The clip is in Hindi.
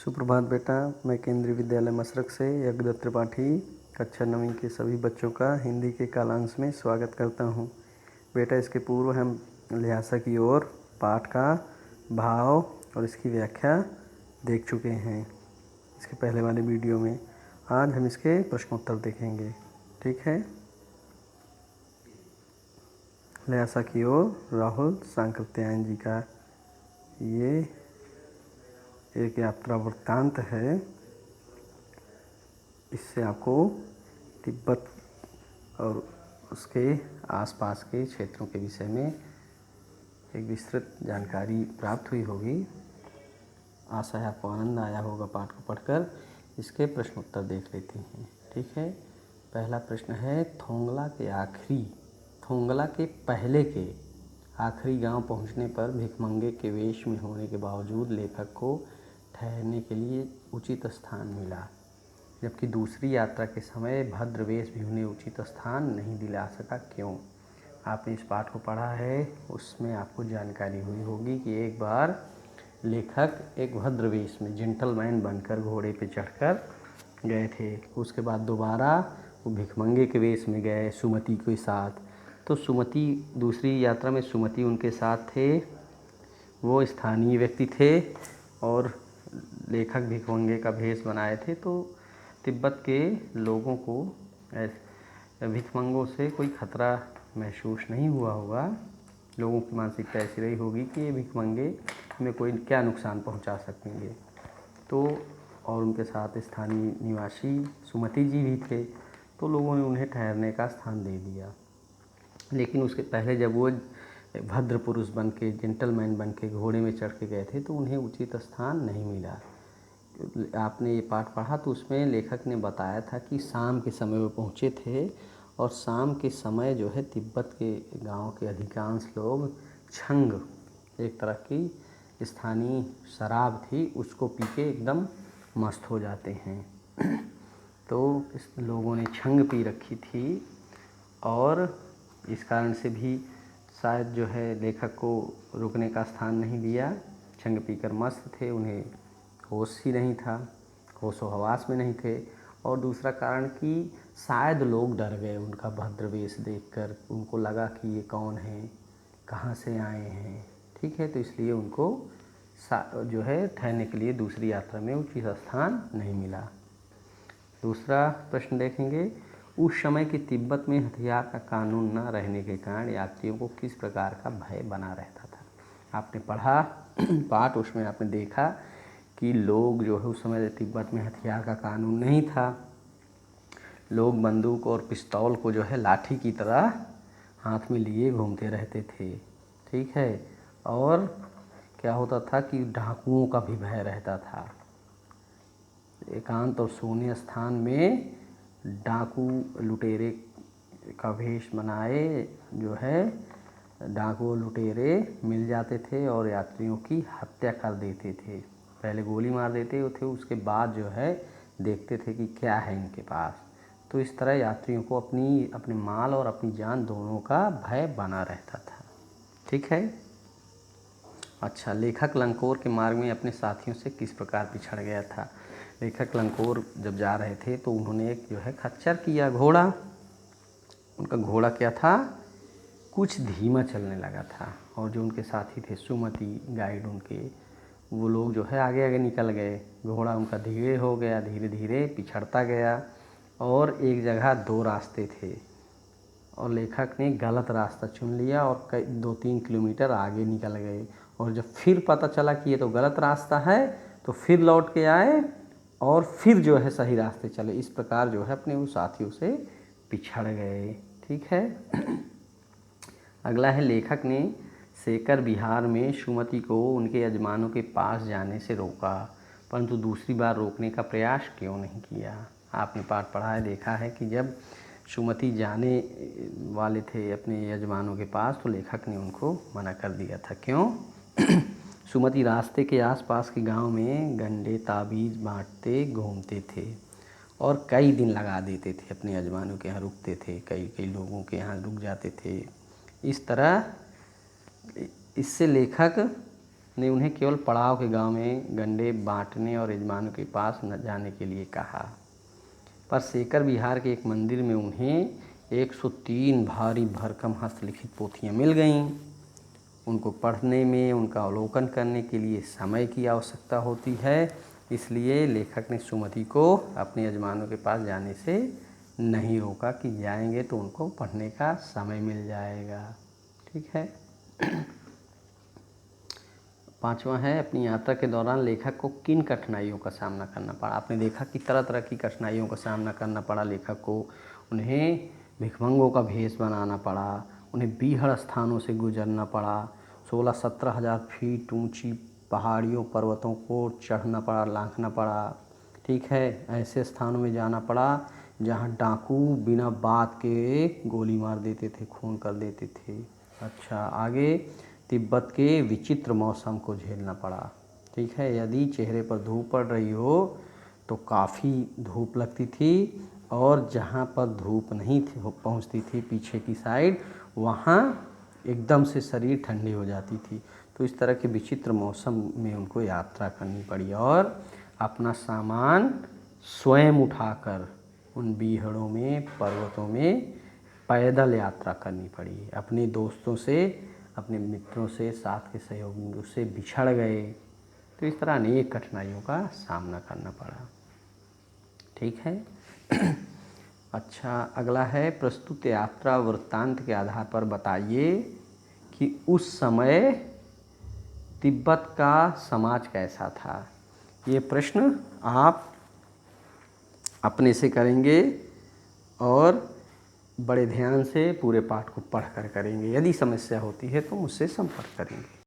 सुप्रभात बेटा। मैं केंद्रीय विद्यालय मसरक से यज्ञदत्त त्रिपाठी कक्षा 9वीं के सभी बच्चों का हिंदी के कालांश में स्वागत करता हूं। बेटा, इसके पूर्व हम लिहाजा की ओर पाठ का भाव और इसकी व्याख्या देख चुके हैं इसके पहले वाले वीडियो में। आज हम इसके प्रश्नोत्तर देखेंगे। ठीक है। लिहाजा की ओर राहुल सांकृत्यायन जी का ये एक यात्रा वृत्तांत है। इससे आपको तिब्बत और उसके आसपास के क्षेत्रों के विषय में एक विस्तृत जानकारी प्राप्त हुई होगी। आशा है आपको आनंद आया होगा पाठ को पढ़कर। इसके प्रश्नोत्तर देख लेते हैं। ठीक है। पहला प्रश्न है, थोंगला के पहले के आखिरी गांव पहुंचने पर भिखमंगे के वेश में होने के बावजूद लेखक को ठहरने के लिए उचित स्थान मिला, जबकि दूसरी यात्रा के समय भद्र वेश भी उन्हें उचित स्थान नहीं दिला सका। क्यों? आपने इस पाठ को पढ़ा है, उसमें आपको जानकारी हुई होगी कि एक बार लेखक एक भद्र वेश में जेंटलमैन बनकर घोड़े पे चढ़कर गए थे। उसके बाद दोबारा वो भिखमंगे के वेश में गए सुमति के साथ। तो सुमति, दूसरी यात्रा में सुमति उनके साथ थे, वो स्थानीय व्यक्ति थे और लेखक भिखमंगे का भेष बनाए थे। तो तिब्बत के लोगों को भिखमंगों से कोई खतरा महसूस नहीं हुआ होगा। लोगों की मानसिकता ऐसी रही होगी कि ये भिखमंगे में कोई क्या नुकसान पहुंचा सकेंगे। तो और उनके साथ स्थानीय निवासी सुमति जी भी थे, तो लोगों ने उन्हें ठहरने का स्थान दे दिया। लेकिन उसके पहले जब वो भद्र पुरुष बन के, जेंटलमैन बन के घोड़े में चढ़ के गए थे तो उन्हें उचित स्थान नहीं मिला। आपने ये पाठ पढ़ा तो उसमें लेखक ने बताया था कि शाम के समय वो पहुँचे थे और शाम के समय जो है तिब्बत के गांव के अधिकांश लोग छंग, एक तरह की स्थानीय शराब थी, उसको पी के एकदम मस्त हो जाते हैं। तो इस लोगों ने छंग पी रखी थी और इस कारण से भी शायद जो है लेखक को रुकने का स्थान नहीं दिया। छंग पीकर मस्त थे, उन्हें होश ही नहीं था, होशो हवास में नहीं थे। और दूसरा कारण कि शायद लोग डर गए उनका भद्र वेश देखकर। उनको लगा कि ये कौन है, कहाँ से आए हैं। ठीक है। तो इसलिए उनको जो है ठहरने के लिए दूसरी यात्रा में उचित स्थान नहीं मिला। दूसरा प्रश्न देखेंगे, उस समय के तिब्बत में हथियार का कानून न रहने के कारण यात्रियों को किस प्रकार का भय बना रहता था। आपने पढ़ा पाठ, उसमें आपने देखा कि लोग जो है उस समय तिब्बत में हथियार का कानून नहीं था। लोग बंदूक और पिस्तौल को जो है लाठी की तरह हाथ में लिए घूमते रहते थे। ठीक है। और क्या होता था कि डाकुओं का भी भय रहता था। एकांत और शून्य स्थान में डाकू लुटेरे का भेष बनाए जो है डाकू लुटेरे मिल जाते थे और यात्रियों की हत्या कर देते थे। पहले गोली मार देते थे, उसके बाद जो है देखते थे कि क्या है इनके पास। तो इस तरह यात्रियों को अपने माल और अपनी जान दोनों का भय बना रहता था। ठीक है। अच्छा, लेखक लंकोर के मार्ग में अपने साथियों से किस प्रकार पिछड़ गया था। लेखक लंकोर जब जा रहे थे तो उन्होंने एक जो है खच्चर किया घोड़ा। उनका घोड़ा क्या था, कुछ धीमा चलने लगा था और जो उनके साथी थे सुमति गाइड उनके, वो लोग जो है आगे आगे निकल गए। घोड़ा उनका धीरे हो गया, धीरे धीरे पिछड़ता गया और एक जगह दो रास्ते थे और लेखक ने गलत रास्ता चुन लिया और 2-3 किलोमीटर आगे निकल गए। और जब फिर पता चला कि ये तो गलत रास्ता है तो फिर लौट के आए और फिर जो है सही रास्ते चले। इस प्रकार जो है अपने उस साथियों से पिछड़ गए। ठीक है। अगला है, लेखक ने सेकर बिहार में सुमति को उनके यजमानों के पास जाने से रोका, परंतु दूसरी बार रोकने का प्रयास क्यों नहीं किया। आपने पाठ पढ़ा है, देखा है कि जब सुमति जाने वाले थे अपने यजमानों के पास तो लेखक ने उनको मना कर दिया था। क्यों? सुमति रास्ते के आसपास के गांव में गंडे ताबीज़ बांटते घूमते थे और कई दिन लगा देते थे, अपने यजमानों के यहाँ रुकते थे, कई लोगों के यहाँ रुक जाते थे। इस तरह इससे लेखक ने उन्हें केवल पड़ाव के गांव में गंडे बांटने और यजमानों के पास न जाने के लिए कहा। पर शेखर विहार के एक मंदिर में उन्हें 103 भारी भरकम हस्तलिखित पोथियाँ मिल गईं। उनको पढ़ने में, उनका अवलोकन करने के लिए समय की आवश्यकता होती है, इसलिए लेखक ने सुमति को अपने यजमानों के पास जाने से नहीं रोका कि जाएंगे तो उनको पढ़ने का समय मिल जाएगा। ठीक है। 5वां है, अपनी यात्रा के दौरान लेखक को किन कठिनाइयों का सामना करना पड़ा। आपने देखा कि तरह तरह की कठिनाइयों का सामना करना पड़ा लेखक को। उन्हें भिखमंगों का भेष बनाना पड़ा, उन्हें बीहड़ स्थानों से गुजरना पड़ा, 16-17 हज़ार फीट ऊंची पहाड़ियों पर्वतों को चढ़ना पड़ा, लांघना पड़ा। ठीक है, ऐसे स्थानों में जाना पड़ा जहां डाकू बिना बात के गोली मार देते थे, खून कर देते थे। अच्छा, आगे तिब्बत के विचित्र मौसम को झेलना पड़ा। ठीक है, यदि चेहरे पर धूप पड़ रही हो तो काफ़ी धूप लगती थी, और जहाँ पर धूप नहीं थी पहुँचती थी पीछे की साइड, वहाँ एकदम से शरीर ठंडी हो जाती थी। तो इस तरह के विचित्र मौसम में उनको यात्रा करनी पड़ी, और अपना सामान स्वयं उठाकर उन बीहड़ों में, पर्वतों में पैदल यात्रा करनी पड़ी। अपने दोस्तों से, अपने मित्रों से, साथ के सहयोगियों से बिछड़ गए। तो इस तरह अनेक कठिनाइयों का सामना करना पड़ा। ठीक है। अच्छा, अगला है, प्रस्तुत यात्रा वृत्तांत के आधार पर बताइए कि उस समय तिब्बत का समाज कैसा था। ये प्रश्न आप अपने से करेंगे और बड़े ध्यान से पूरे पाठ को पढ़कर करेंगे। यदि समस्या होती है तो मुझसे संपर्क करेंगे।